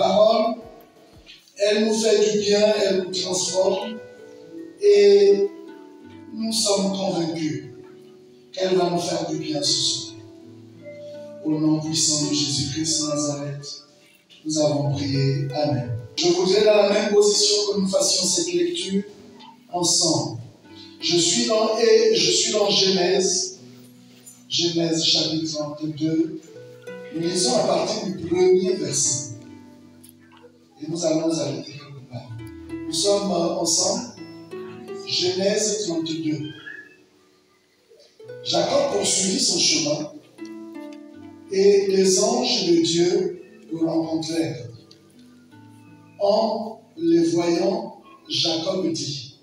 parole, elle nous fait du bien, elle nous transforme et nous sommes convaincus qu'elle va nous faire du bien ce soir. Au nom puissant de Jésus-Christ de Nazareth, nous avons prié. Amen. Je voudrais dans la même position que nous fassions cette lecture ensemble. Je suis dans Genèse chapitre 32. Nous lisons à partir du premier verset. Et nous allons arrêter quelque part. Nous sommes ensemble. Genèse 32. Jacob poursuivit son chemin et les anges de Dieu le rencontrèrent. En les voyant, Jacob dit: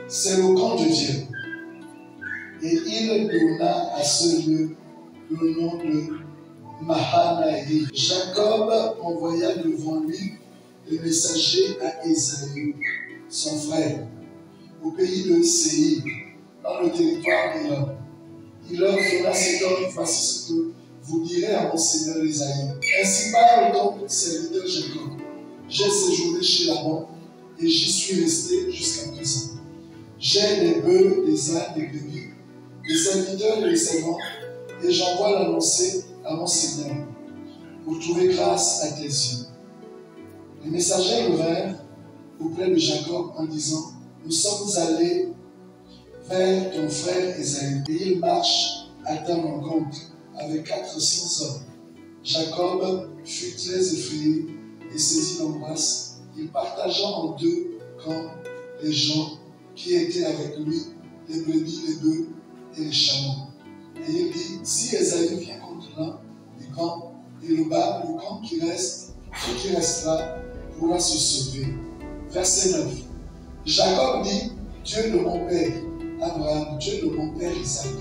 c'est le camp de Dieu. Et il donna à ce lieu le nom de Mahanaïm. Jacob envoya devant lui le messager à Ésaü, son frère, au pays de Séir, dans le territoire d'Édom. Il leur donna cet ordre: voici ce que vous direz à mon seigneur Ésaü. Ainsi parle ton serviteur Jacob. J'ai séjourné chez Laban et j'y suis resté jusqu'à présent. J'ai des bœufs, des ânes, des brebis, des serviteurs et des servants, et j'envoie l'annoncer à mon Seigneur pour trouver grâce à tes yeux. Les messagers vinrent auprès de Jacob en disant: nous sommes allés vers ton frère Ésaü, et il marche à ta rencontre avec 400 hommes. Jacob fut très effrayé et saisi d'angoisse. Il partagea en deux camps les gens qui étaient avec lui, les brebis, les bœufs et les chameaux. Et il dit: si Ésaü vient contre l'un des camps et le bas, le camp qui reste, ce qui restera pourra se sauver. Verset 9. Jacob dit: Dieu de mon père Abraham, Dieu de mon père Isaac,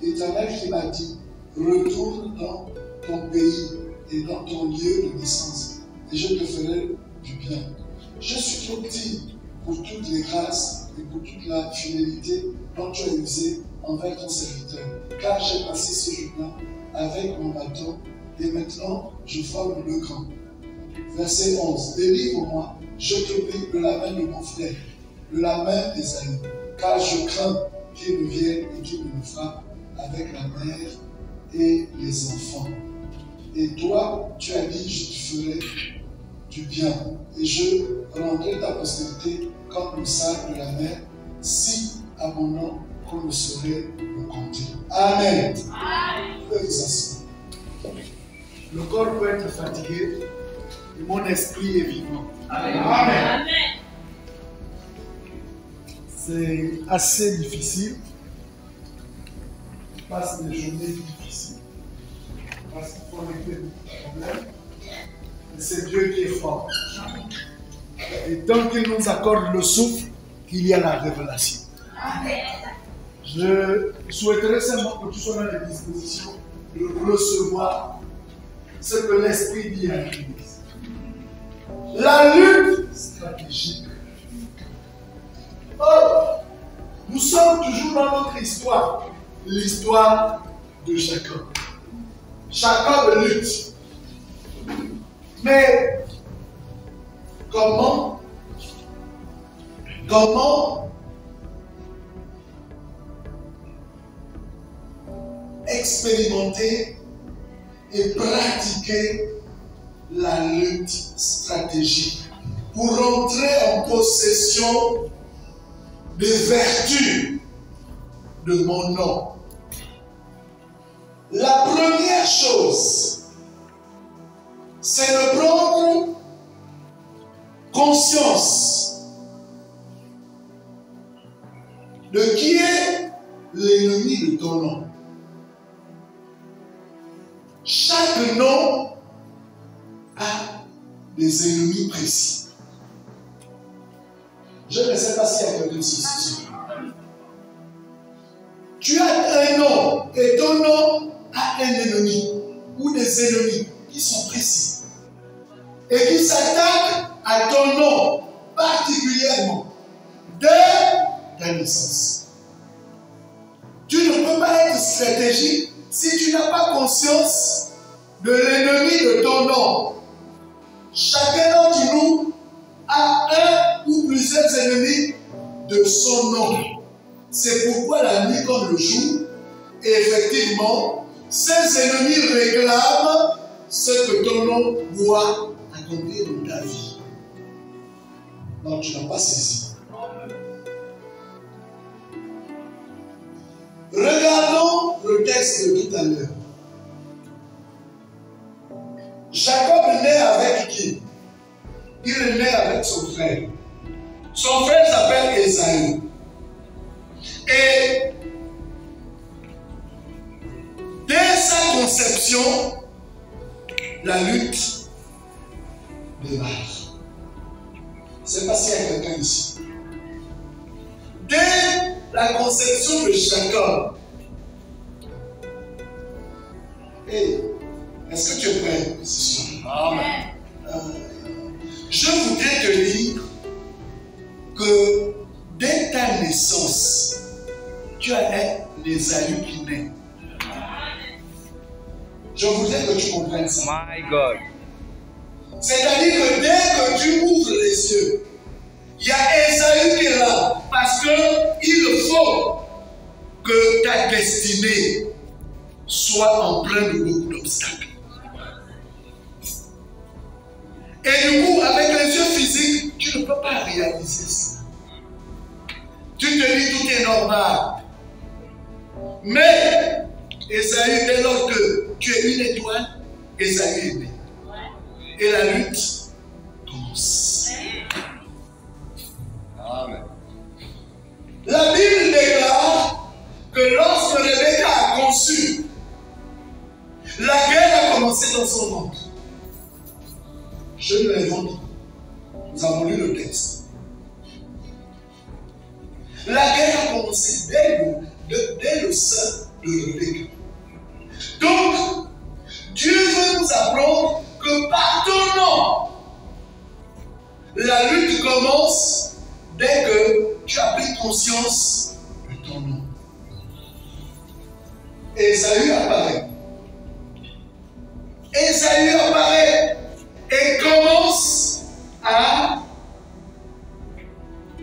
l'Éternel qui m'a dit: retourne dans ton pays et dans ton lieu de naissance, et je te ferai du bien. Je suis trop petit pour toutes les grâces et pour toute la fidélité dont tu as usé envers ton serviteur, car j'ai passé ce jour-là avec mon bâton, et maintenant je forme le camp. Verset 11. Délivre-moi, je te prie, de la main de mon frère, de la main d'Ésaü, car je crains qu'il ne vienne et qu'il ne me frappe avec la mère et les enfants. Et toi, tu as dit: je te ferai du bien, et je rendrai ta postérité comme le sable de la mer, si abondant qu'on ne saurait le compter. Amen. Vous pouvez vous asseoir. Le corps peut être fatigué, et mon esprit est vivant. Amen. Amen. C'est assez difficile. On passe des journées difficiles. Parce qu'il faut régler beaucoup de problèmes. Mais c'est Dieu qui est fort. Et tant qu'il nous accorde le souffle, il y a la révélation. Amen. Je souhaiterais seulement que tu sois dans les dispositions de recevoir ce que l'Esprit dit à l'Église. La lutte stratégique. Oh, nous sommes toujours dans notre histoire, l'histoire de Jacob. Jacob lutte. Mais comment expérimenter et pratiquer la lutte stratégique pour entrer en possession des vertus de mon nom? La première chose, c'est de prendre conscience de qui est l'ennemi de ton nom. Chaque nom a des ennemis précis. Je ne sais pas s'il y a quelqu'un ici. Tu as un nom et ton nom a un ennemi ou des ennemis qui sont précis et qui s'attaquent à ton nom particulièrement dès ta naissance. Tu ne peux pas être stratégique si tu n'as pas conscience de l'ennemi de ton nom. chacun d'entre nous a un ou plusieurs ennemis de son nom. C'est pourquoi la nuit comme le jour, et effectivement, ces ennemis réclament ce que ton nom doit accomplir dans ta vie. Non, tu n'as pas saisi. Regardons le texte de tout à l'heure. Jacob est né avec qui? Il est né avec son frère. Son frère s'appelle Ésaü. Et dès sa conception, la lutte démarre. Je ne sais pas s'il y a quelqu'un ici. Dès la conception de Jacob, hey, est-ce que tu es prêt ce soir? Amen. Je voudrais te dire que dès ta naissance, tu as un Ésaü qui naît. Je voudrais que tu comprennes ça. My God. C'est-à-dire que dès que tu ouvres les yeux, il y a Ésaü qui est là. Parce qu'il faut que ta destinée soit empreinte de beaucoup d'obstacles. Et du coup, avec les yeux physiques, tu ne peux pas réaliser ça. Tu te dis tout est normal. Mais, Ésaü, dès lors que tu es une étoile, Ésaü est né. Et la lutte commence. Amen. La Bible déclare que lorsque Rebecca a conçu, la guerre a commencé dans son ventre. Je ne l'invente pas. Nous avons lu le texte. La guerre a commencé dès le sein de Rebecca. Donc, Dieu veut nous apprendre que par ton nom, la lutte commence dès que tu as pris conscience de ton nom. Ésaü apparaît. Ésaü apparaît et commence à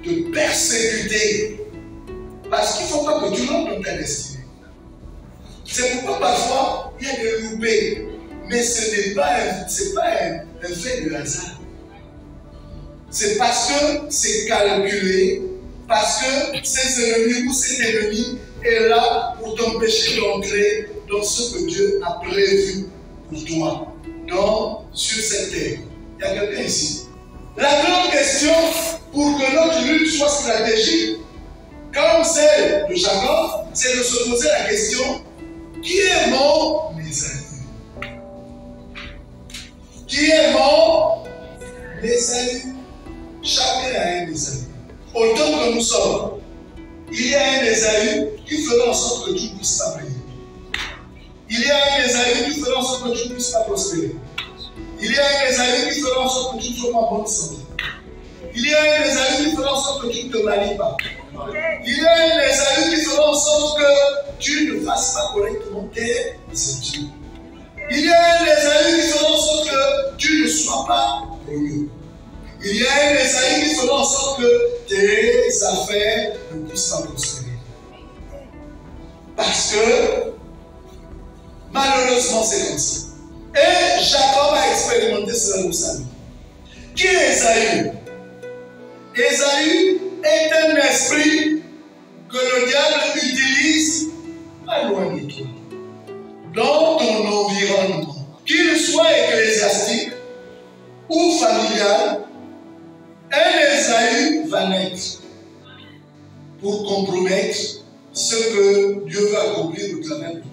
te persécuter. Parce qu'il ne faut pas que tu rentres dans ta destinée. C'est pourquoi parfois il y a des loupés. Mais ce n'est pas un fait de hasard. C'est parce que c'est calculé, parce que ces ennemis ou cet ennemi est là pour t'empêcher d'entrer dans ce que Dieu a prévu pour toi, sur cette terre. Il y a quelqu'un ici. La grande question pour que notre lutte soit stratégique, comme celle de Jacob, c'est de se poser la question: qui est mon Ésaü? Qui est mon Ésaü? Chacun a un Ésaü. Autant que nous sommes, il y a un Ésaü qui fera en sorte que tu ne puisses pas briller. Il y a un Ésaü qui fera en sorte que tu ne puisses pas prospérer. Il y a un Ésaü qui fera en sorte que tu ne sois pas en bonne santé. Il y a un Ésaü qui fera en sorte que tu ne te maries pas. Il y a un Ésaü qui fera en sorte que tu ne fasses pas correctement tes études. Il y a un Ésaü qui fera en sorte que tu ne sois pas heureux. Il y a un Ésaü qui fera en sorte que tes affaires ne puissent pas prospérer. Parce que, malheureusement, c'est comme ça. Et Jacob a expérimenté cela, vous savez. Qui est Ésaü? Ésaü est un esprit que le diable utilise pas loin de toi, dans ton environnement, qu'il soit ecclésiastique ou familial. Un Ésaü va naître pour compromettre ce que Dieu veut accomplir au travers de toi.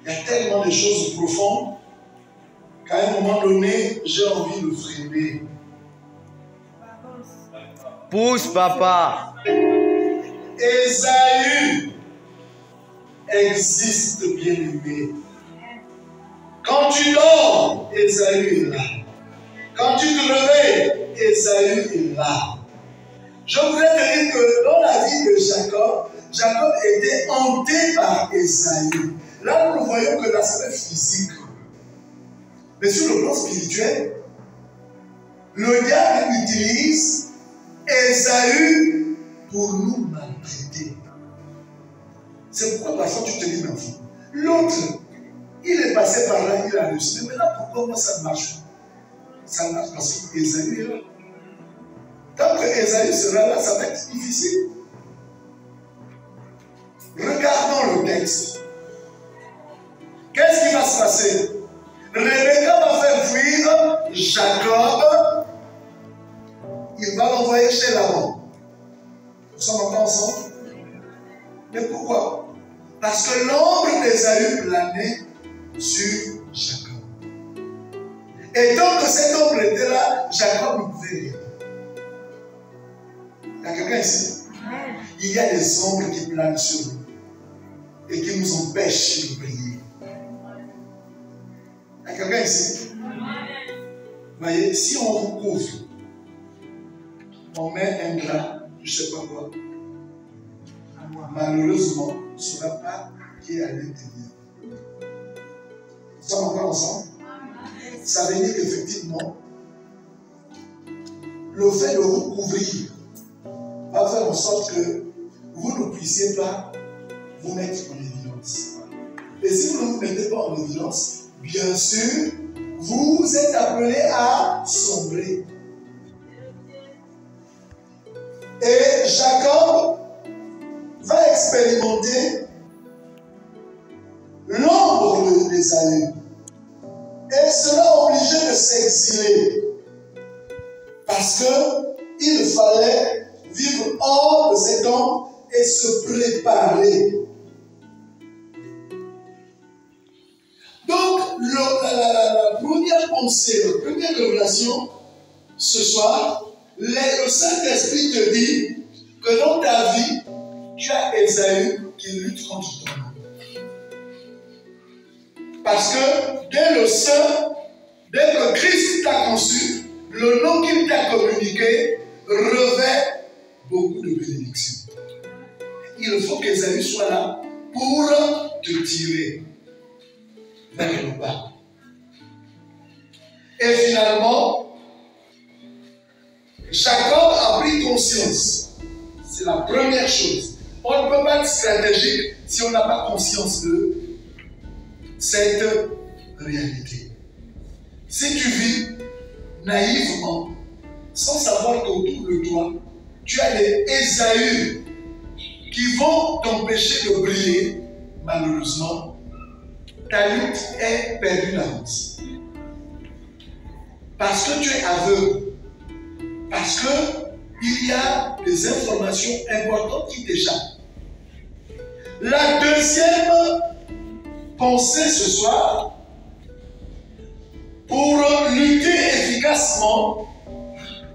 Il y a tellement de choses profondes qu'à un moment donné, j'ai envie de freiner. Pousse, papa. Ésaü existe, bien-aimé. Quand tu dors, Ésaü est là. Quand tu te réveilles, Ésaü est là. Je voudrais te dire que dans la vie de Jacob, Jacob était hanté par Ésaü. Là, nous ne voyons que l'aspect physique. Mais sur le plan spirituel, le diable utilise Ésaü pour nous maltraiter. C'est pourquoi parfois tu te dis, mais enfant, l'autre, il est passé par là, il a réussi. Mais maintenant, pourquoi moi ça ne marche pas? Ça marche parce qu'Ésaü est là. Tant que Ésaü sera là, ça va être difficile. Regardons le texte. Qu'est-ce qui va se passer? Rebecca va faire fuir Jacob. Il va l'envoyer chez Laban. Nous sommes encore ensemble? Mais pourquoi? Parce que l'ombre d'Ésaü planait sur Jacob. Et tant que cette ombre était là, Jacob ne pouvait rien. Il y a quelqu'un ici? Il y a des ombres qui planent sur nous et qui nous empêchent de briller. Il y a quelqu'un ici? Vous voyez, si on recouvre, on met un drap, je ne sais pas quoi, malheureusement, on ne saura pas qui est à l'intérieur. Nous sommes encore ensemble? Ça veut dire qu'effectivement, le fait de recouvrir va faire en sorte que vous ne puissiez pas vous mettre en évidence. Et si vous ne vous mettez pas en évidence, bien sûr, vous êtes appelé à sombrer. Et Jacob va expérimenter l'ombre d'Ésaü. Et sera obligé de s'exiler. Parce qu'il fallait vivre hors de cet ombre et se préparer. Donc, la première pensée, la première révélation, ce soir, le Saint-Esprit te dit que dans ta vie, tu as Ésaü qui lutte contre ton nom. Parce que dès le sein, dès que Christ t'a conçu, le nom qu'il t'a communiqué revêt beaucoup de bénédictions. Il faut qu'Ésaü soit là pour te tirer vers le bas. Et finalement, Jacob a pris conscience. C'est la première chose. On ne peut pas être stratégique si on n'a pas conscience de cette réalité. Si tu vis naïvement, sans savoir qu'autour de toi, tu as des Ésaü qui vont t'empêcher de briller, malheureusement, ta lutte est perdue d'avance. Parce que tu es aveugle. Parce qu'il y a des informations importantes qui t'échappent. La deuxième pensée ce soir, pour lutter efficacement,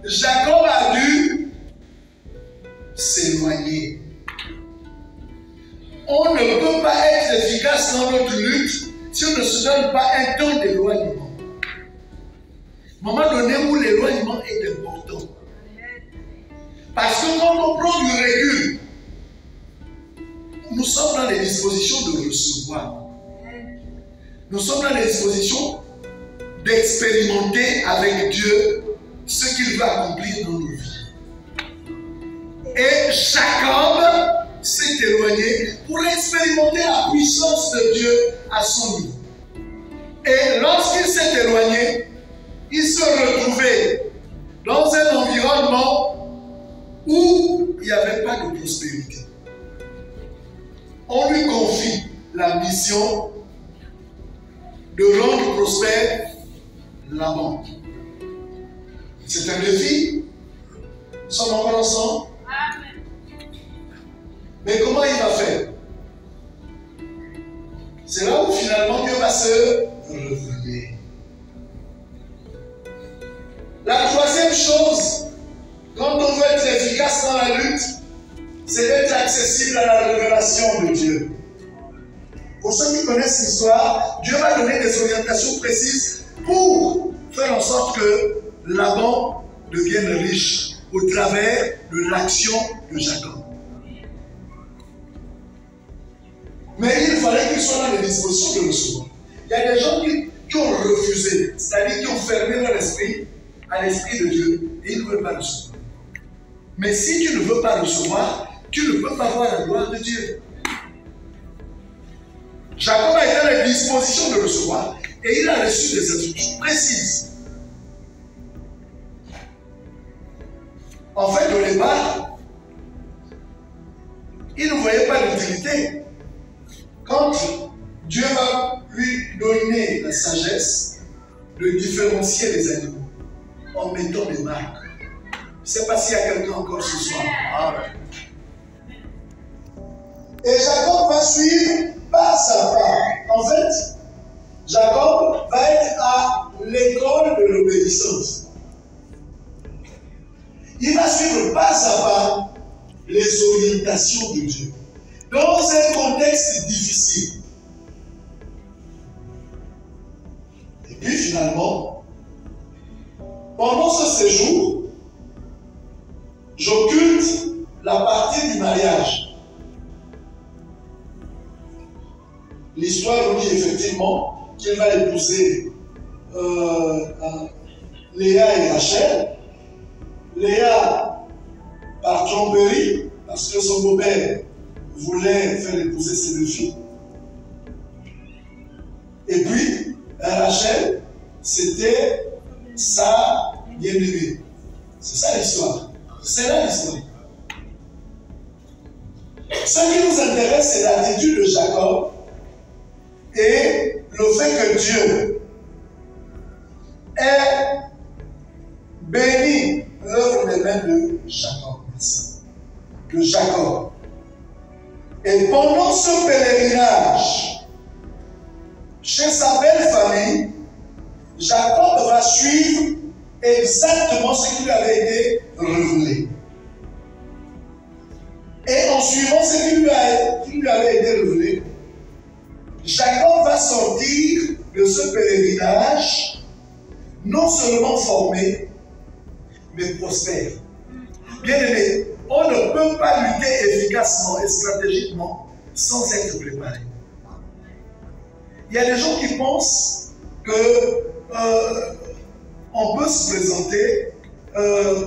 Jacob a dû s'éloigner. On ne peut pas être efficace dans notre lutte si on ne se donne pas un temps d'éloignement. À un moment donné où l'éloignement est important. Parce que quand on prend du recul, nous sommes dans les dispositions de recevoir. Nous sommes dans les dispositions d'expérimenter avec Dieu ce qu'il veut accomplir dans nos vies. Et Jacob s'est éloigné pour expérimenter la puissance de Dieu à son niveau. Et lorsqu'il s'est éloigné, il se retrouvait dans un environnement où il n'y avait pas de prospérité. On lui confie la mission de rendre prospère Laban. C'est un défi. Nous sommes encore ensemble. Amen. Mais comment il va faire? C'est là où finalement Dieu va se révéler. La troisième chose, quand on veut être efficace dans la lutte, c'est d'être accessible à la révélation de Dieu. Pour ceux qui connaissent l'histoire, Dieu va donner des orientations précises pour faire en sorte que Laban devienne riche au travers de l'action de Jacob. Mais il fallait qu'il soit dans les dispositions de recevoir. Il y a des gens qui ont refusé, c'est-à-dire qui ont fermé leur esprit à l'Esprit de Dieu et il ne veut pas recevoir. Mais si tu ne veux pas recevoir, tu ne peux pas voir la gloire de Dieu. Jacob a été à la disposition de recevoir et il a reçu des instructions précises. En fait, au départ, il ne voyait pas d'utilité. Quand Dieu va lui donner la sagesse de différencier les animaux en mettant des marques. Je ne sais pas s'il y a quelqu'un encore ce soir. Et Jacob va suivre pas à pas. En fait, Jacob va être à l'école de l'obéissance. Il va suivre pas à pas les orientations de Dieu. Dans un contexte difficile. Et puis finalement, pendant ce séjour, j'occulte la partie du mariage. L'histoire nous dit effectivement qu'il va épouser Léa et Rachel. Léa par tromperie, parce que son beau-père voulait faire épouser ses deux filles. Et puis, Rachel, c'était sa bien-aimée. C'est ça l'histoire. C'est là l'histoire. Ce qui nous intéresse, c'est l'attitude de Jacob et le fait que Dieu ait béni l'œuvre des mains de Jacob. De Jacob. Et pendant ce pèlerinage, chez sa belle famille, Jacob va suivre exactement ce qui lui avait été révélé. Et en suivant ce qui lui avait été révélé, Jacob va sortir de ce pèlerinage non seulement formé, mais prospère. Bien aimé, on ne peut pas lutter efficacement et stratégiquement sans être préparé. Il y a des gens qui pensent que on peut se présenter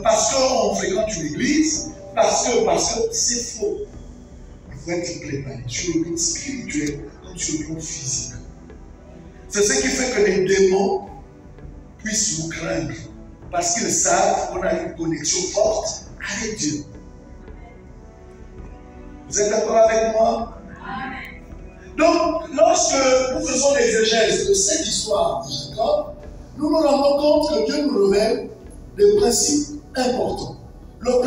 parce qu'on fréquente une église, parce que c'est faux. Il faut être préparé sur le plan spirituel comme sur le plan physique. C'est ce qui fait que les démons puissent nous craindre parce qu'ils savent qu'on a une connexion forte avec Dieu. Vous êtes d'accord avec moi? Donc, lorsque nous faisons l'exégèse de cette histoire de Jacob, nous nous rendons compte que Dieu nous révèle des principes importants. Le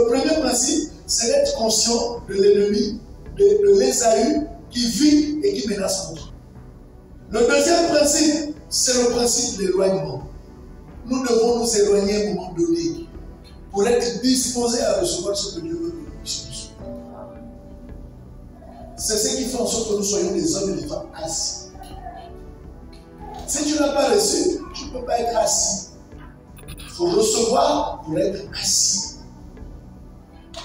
premier principe, c'est d'être conscient de l'ennemi, de l'Ésaü qui vit et qui menace notre. Le deuxième principe, c'est le principe de l'éloignement. Nous devons nous éloigner à un moment donné pour être disposés à recevoir ce que Dieu veut que nous puissions recevoir. C'est ce qui fait en sorte que nous soyons des hommes et des femmes assis. Si tu n'as pas reçu, tu ne peux pas être assis. Il faut recevoir pour être assis.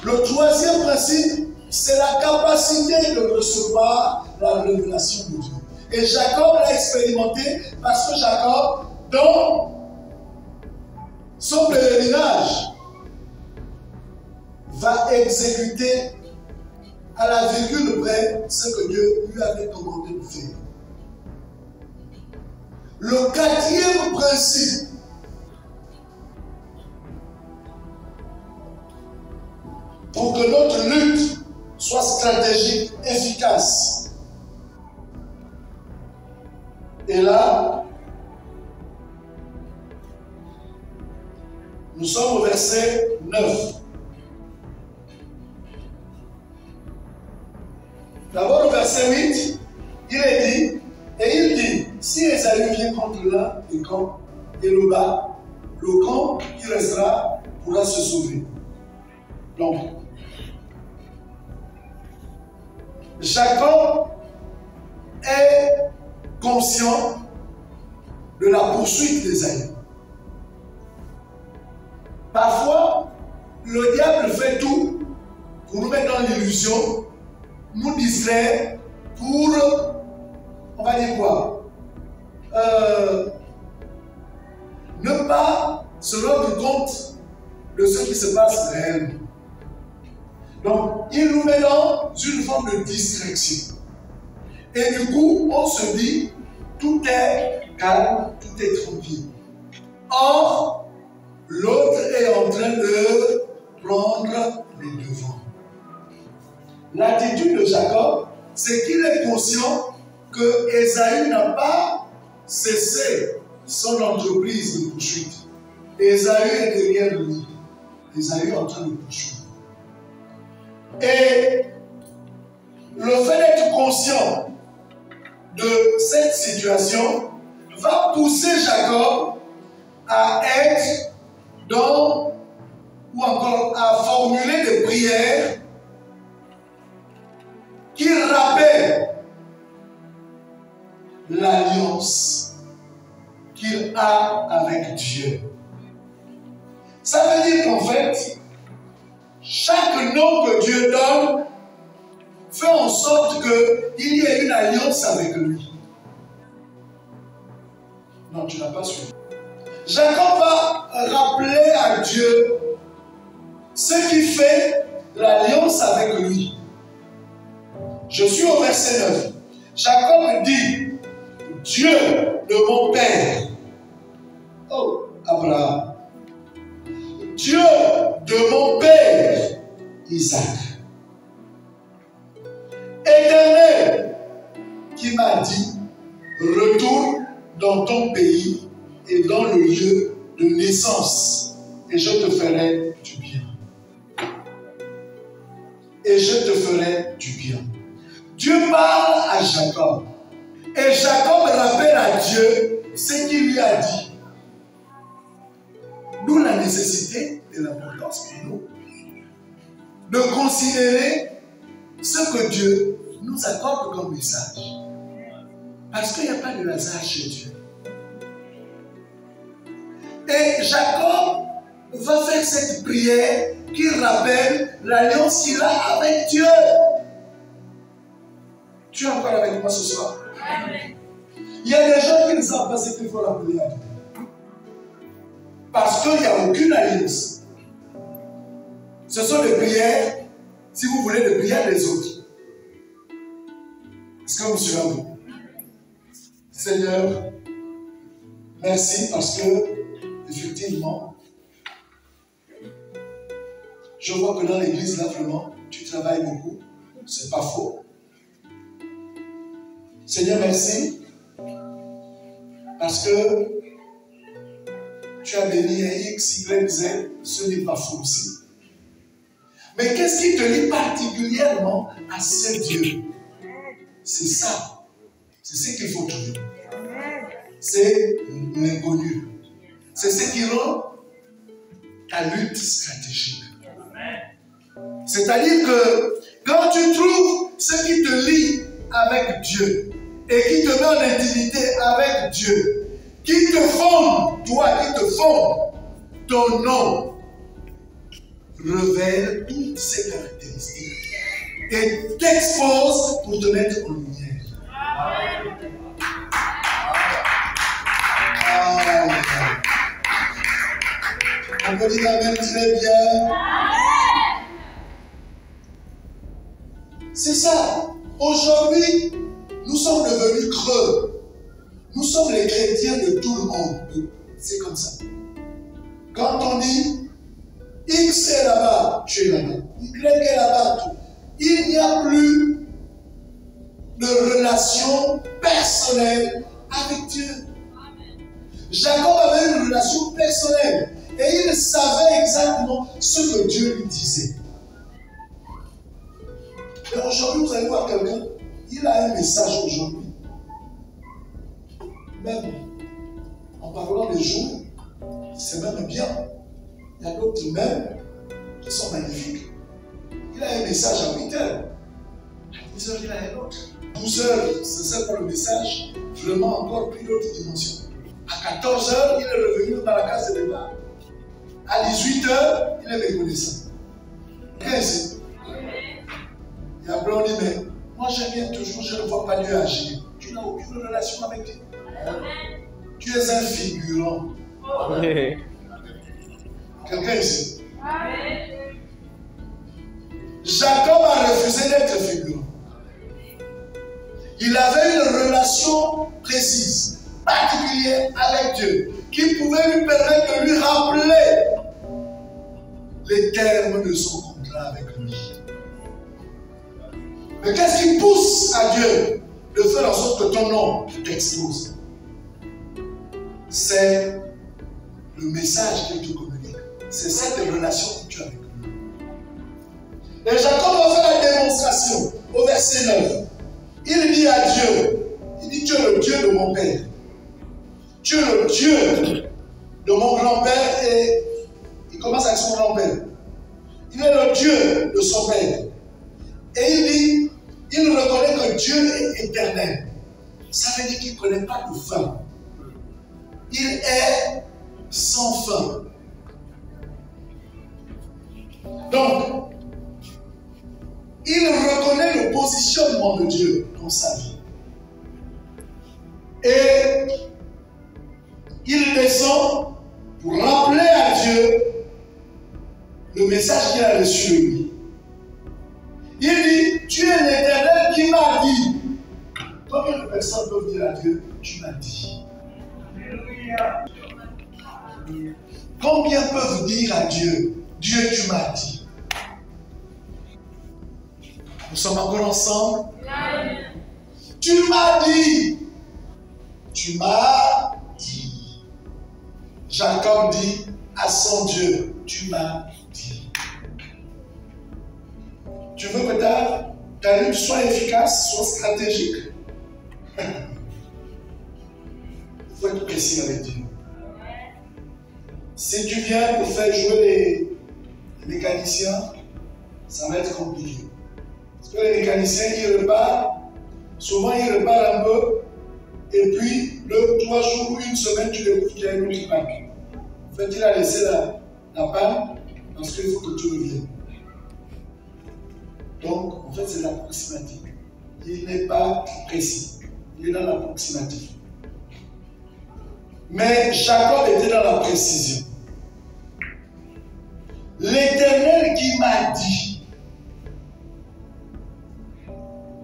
Le troisième principe, c'est la capacité de recevoir la révélation de Dieu. Et Jacob l'a expérimenté parce que Jacob, dans son pèlerinage, va exécuter à la virgule près ce que Dieu lui avait commandé de faire. Le quatrième principe, pour que notre lutte soit stratégique, efficace. Et là, nous sommes au verset 9. D'abord au verset 8, il est dit, et il dit, si Ésaü vient contre l'un des camps et le bas, le camp qui restera pourra se sauver. Donc, Jacob est conscient de la poursuite d'Ésaü. Parfois, le diable fait tout pour nous mettre dans l'illusion, nous distraire pour, on va dire quoi, ne pas se rendre compte de ce qui se passe réellement. Donc, il nous met dans une forme de distraction. Et du coup, on se dit, tout est calme, tout est tranquille. Or, l'autre est en train de prendre les devants. L'attitude de Jacob, c'est qu'il est conscient que Ésaü n'a pas cessé son entreprise de poursuite. Ésaü est derrière lui. Ésaü est en train de poursuivre. Et le fait d'être conscient de cette situation va pousser Jacob à être dans, ou encore à formuler des prières qui rappellent l'alliance qu'il a avec Dieu. Ça veut dire qu'en fait, chaque nom que Dieu donne fait en sorte qu'il y ait une alliance avec lui. Non, tu n'as pas suivi. Jacob va rappeler à Dieu ce qui fait l'alliance avec lui. Je suis au verset 9. Jacob dit, Dieu de mon père. Oh, Abraham. Dieu de mon père, Isaac. Éternel, qui m'a dit, retourne dans ton pays et dans le lieu de naissance, et je te ferai du bien. Et je te ferai du bien. Dieu parle à Jacob. Et Jacob rappelle à Dieu ce qu'il lui a dit. D'où la nécessité et l'importance pour nous de considérer ce que Dieu nous accorde comme message. Parce qu'il n'y a pas de hasard chez Dieu. Et Jacob va faire cette prière qui rappelle l'alliance qu'il a avec Dieu. Tu es encore avec moi ce soir? Amen. Il y a des gens qui ne savent pas ce qu'il faut rappeler à Dieu. Parce qu'il n'y a aucune alliance. Ce sont des prières, si vous voulez, des prières des autres. Est-ce que vous me suivez? Seigneur, merci parce que, effectivement, je vois que dans l'église, là, vraiment, tu travailles beaucoup. C'est pas faux. Seigneur, merci parce que tu as béni un X, Y, Z, ce n'est pas faux aussi. Mais qu'est-ce qui te lie particulièrement à ce Dieu? C'est ça. C'est ce qu'il faut trouver. C'est l'inconnu. C'est ce qui rend ta lutte stratégique. C'est-à-dire que quand tu trouves ce qui te lie avec Dieu et qui te met en intimité avec Dieu, qui te fonde, toi, qui te fonde, ton nom révèle toutes ces caractéristiques et t'expose pour te mettre en lumière. On peut dire amen très bien. C'est ça. Aujourd'hui, nous sommes devenus creux. Nous sommes les chrétiens de tout le monde. C'est comme ça. Quand on dit X est là-bas, tu es là-bas. Y est là-bas, il n'y a plus de relation personnelle avec Dieu. Jacob avait une relation personnelle et il savait exactement ce que Dieu lui disait. Et aujourd'hui, vous allez voir quelqu'un, il a un message aujourd'hui. Même en parlant des jours, c'est même bien. Il y a d'autres même qui sont magnifiques. Il a un message à 8 heures. À 10 heures, il a un autre. 12 heures, c'est ça pour le message, vraiment encore plus d'autres dimensions. À 14 heures, il est revenu dans la case de départ. À 18 heures, il est méconnaissant. 15. Et après, on dit, mais moi j'aime bien toujours, je ne vois pas Dieu agir. Tu n'as aucune relation avec Dieu. Tu es un figurant. Quelqu'un ici? Jacob a refusé d'être figurant. Il avait une relation précise, particulière avec Dieu, qui pouvait lui permettre de lui rappeler les termes de son contrat avec lui. Mais qu'est-ce qui pousse à Dieu de faire en sorte que ton nom t'expose? C'est le message qu'il te communique. C'est cette relation que tu as avec lui. Et Jacob va faire la démonstration au verset 9. Il dit à Dieu, il dit, tu es le Dieu de mon père. Tu es le Dieu de mon grand-père, et il commence avec son grand-père. Il est le Dieu de son père. Et il dit, il reconnaît que Dieu est éternel. Ça veut dire qu'il ne connaît pas de fin. Il est sans fin. Donc, il reconnaît le positionnement de Dieu dans sa vie. Et il descend pour rappeler à Dieu le message qu'il a reçu de lui. Il dit, tu es l'Éternel qui m'a dit. Combien de personnes peuvent dire à Dieu, tu m'as dit? Combien peuvent dire à Dieu, Dieu, tu m'as dit? Nous sommes encore ensemble. Tu m'as dit. Tu m'as dit. Jacob dit à son Dieu, tu m'as dit. Tu veux que ta lutte soit efficace, soit stratégique? Il faut être précis avec Dieu. Si tu viens pour faire jouer les mécaniciens, ça va être compliqué. Parce que les mécaniciens, ils repartent, souvent ils repartent un peu, et puis 2-3 jours, une semaine, tu découvres qu'il y a une autre panne. En fait, il a laissé la panne parce qu'il faut que tu reviennes. Donc, en fait, c'est l'approximatif. Il n'est pas précis. Il est dans l'approximatif. Mais Jacob était dans la précision. L'Éternel qui m'a dit.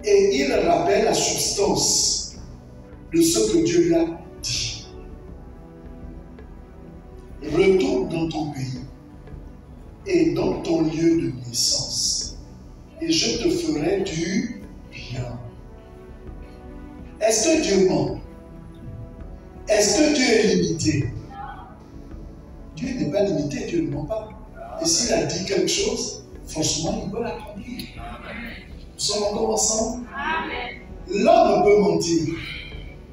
Et il rappelle la substance de ce que Dieu lui a dit. Retourne dans ton pays et dans ton lieu de naissance, et je te ferai du bien. Est-ce que Dieu ment? Est-ce que Dieu est limité? Dieu n'est pas limité, Dieu ne ment pas. Et s'il a dit quelque chose, forcément il peut l'accomplir. Nous sommes encore ensemble? L'homme peut mentir.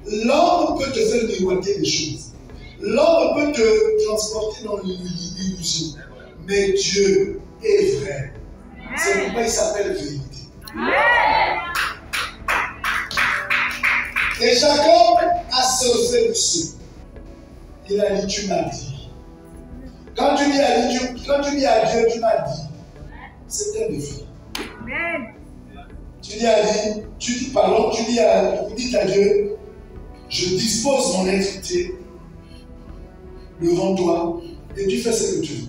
L'homme peut te faire miroiter des choses. L'homme peut te transporter dans l'illusion. Mais Dieu est vrai. C'est pourquoi il s'appelle vérité. Et Jacob a surfé dessus. Il a dit, tu m'as dit. Quand tu dis à Dieu, tu m'as dit, c'est un défi. Tu dis à Dieu, je dispose mon entité devant toi et tu fais ce que tu veux.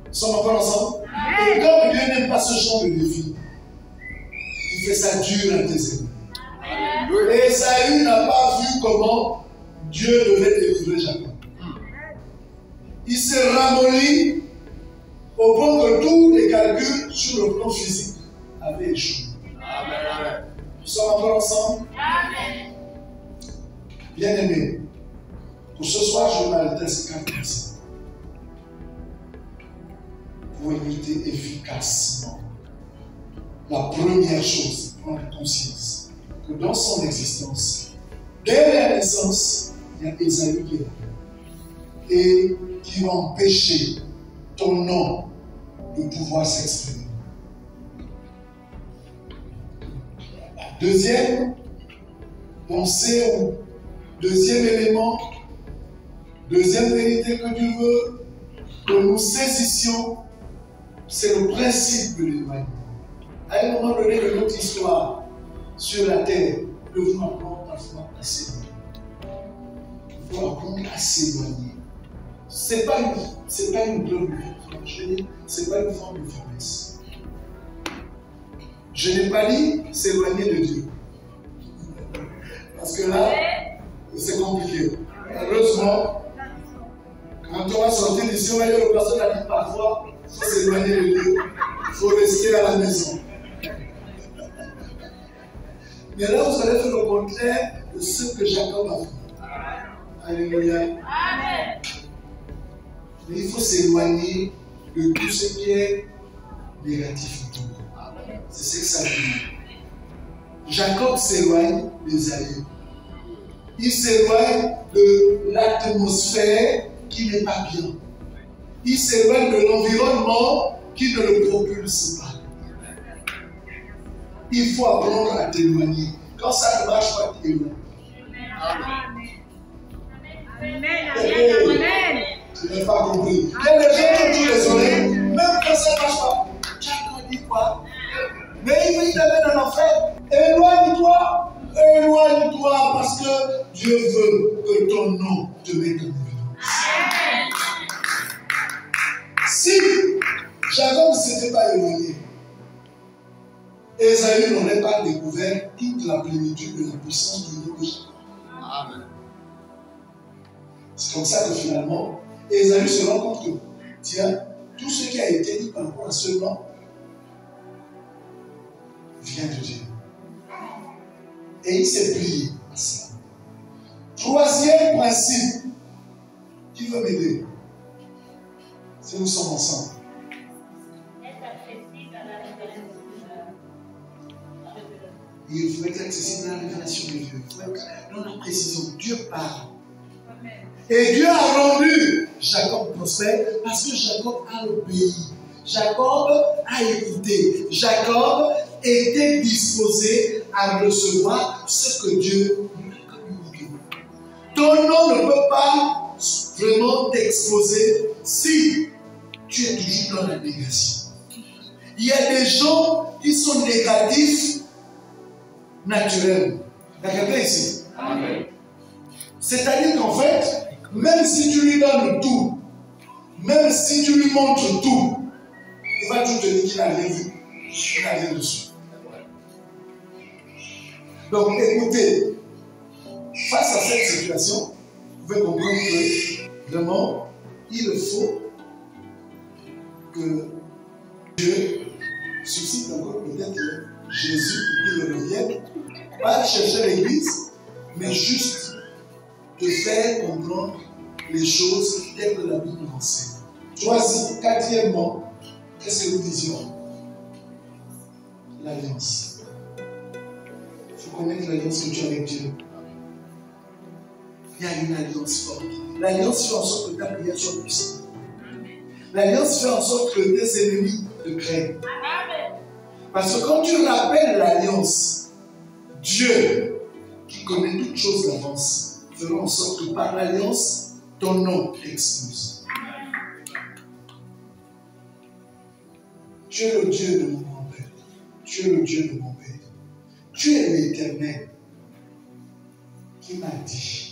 Nous sommes encore ensemble? Et comme Dieu n'aime pas ce genre de défi, il fait ça dur à tes ennemis. Et Esaü n'a pas vu comment Dieu devait délivrer Jacob. Il s'est ramolli au point que tous les calculs sur le plan physique avaient échoué. Amen. Nous sommes encore ensemble? Amen. Bien-aimés, pour ce soir, je m'arrête à ces 4 personnes. Pour lutter efficacement. La première chose, prendre conscience que dans son existence, dès la naissance, il y a Esaü qui est là. Et qui va empêcher ton nom de pouvoir s'exprimer. Deuxième pensée ou deuxième élément, deuxième vérité que Dieu veut que nous saisissions, c'est le principe de l'éloignement. À un moment donné de notre histoire sur la terre, nous devons apprendre parfois à s'éloigner. Il faut apprendre à s'éloigner. Ce n'est pas une preuve de faiblesse. Ce n'est pas une forme de faiblesse. Je n'ai pas dit s'éloigner de Dieu. Parce que là, c'est compliqué. Heureusement, quand on va sortir d'ici, on va dire aux personnes à qui parfois, il faut s'éloigner de Dieu. Il faut rester à la maison. Mais là, vous allez faire le contraire de ce que Jacob a fait. Alléluia. Amen. Mais il faut s'éloigner de tout ce qui est négatif autour. C'est ce que ça veut dire. Jacob s'éloigne d'Ésaü. Il s'éloigne de l'atmosphère qui n'est pas bien. Il s'éloigne de l'environnement qui ne le propulse pas. Il faut apprendre à t'éloigner. Quand ça ne marche pas, t'éloignes. Amen. Tu n'as pas compris. Il y a des gens qui ont les oreilles, même quand ça ne marche pas. Tu as dit quoi? Mais il veut t'amener en enfer. Éloigne-toi. Éloigne-toi parce que Dieu veut que ton nom te mette en évidence. Si Jacob ne s'était pas éloigné, Ésaü n'aurait pas découvert toute la plénitude de la puissance du nom de Jacob. Amen. C'est comme ça que finalement, Ésaü se rend compte que, tiens, tout ce qui a été dit par rapport à ce nom vient de Dieu. Et il s'est plié à cela. Troisième principe, qui veut m'aider? Si nous sommes ensemble. Il faut être accessible à la révélation de Dieu. Il faut être dans la précision. Dieu parle. Et Dieu a rendu Jacob prospère parce que Jacob a obéi. Jacob a écouté. Jacob était disposé à recevoir ce que Dieu lui a communiqué. Ton nom ne peut pas vraiment t'exposer si tu es toujours dans la négation. Il y a des gens qui sont négatifs naturellement. Il y a quelqu'un ici. Amen. C'est-à-dire qu'en fait, même si tu lui donnes tout, même si tu lui montres tout, il va toujours te dire qu'il n'a rien vu, qu'il n'a rien dessus. Donc écoutez, face à cette situation, vous pouvez comprendre que vraiment, il faut que Dieu suscite encore peut-être Jésus pour qu'il revienne, pas chercher l'église, mais juste de faire comprendre les choses telles que la Bible enseigne. Quatrièmement, qu'est-ce que nous disions? L'alliance. Il faut connaître l'alliance que tu as avec Dieu. Il y a une alliance forte. L'alliance fait en sorte que ta prière soit puissante. L'alliance fait en sorte que tes ennemis te craignent. Parce que quand tu rappelles l'alliance, Dieu, qui connaît toutes choses d'avance, fera en sorte que par l'alliance, ton nom explose. Tu es le Dieu de mon grand-père. Tu es le Dieu de mon père. Tu es l'Éternel qui m'a dit